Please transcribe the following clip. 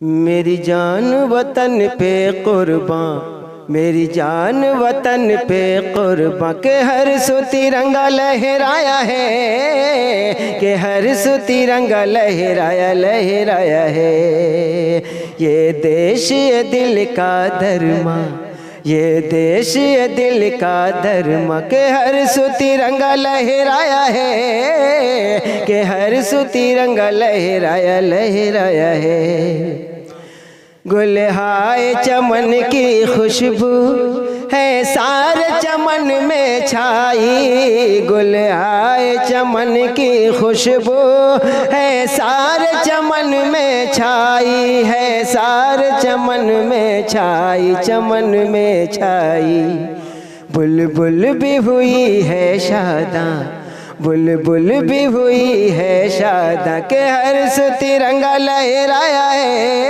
मेरी जान वतन पे कुर्बान, मेरी जान वतन पे कुर्बान, के हर सु तिरंगा लहराया है, के हर सु तिरंगा लहराया लहराया है। ये देश ये दिल का धर्मा, ये देश ये दिल का धर्म, के हर सु तिरंगा लहराया है, के हर सु तिरंगा लहराया लहराया है। गुलहाए चमन की खुशबू है सारे चमन में छाई, गुलहाए चमन की खुशबू है सारे चमन में छाई, है सारे चमन में छाई, चमन में छाई। बुलबुल भी हुई है शादा, बुलबुल भी हुई है शादा, के हर सु तिरंगा लहराया है।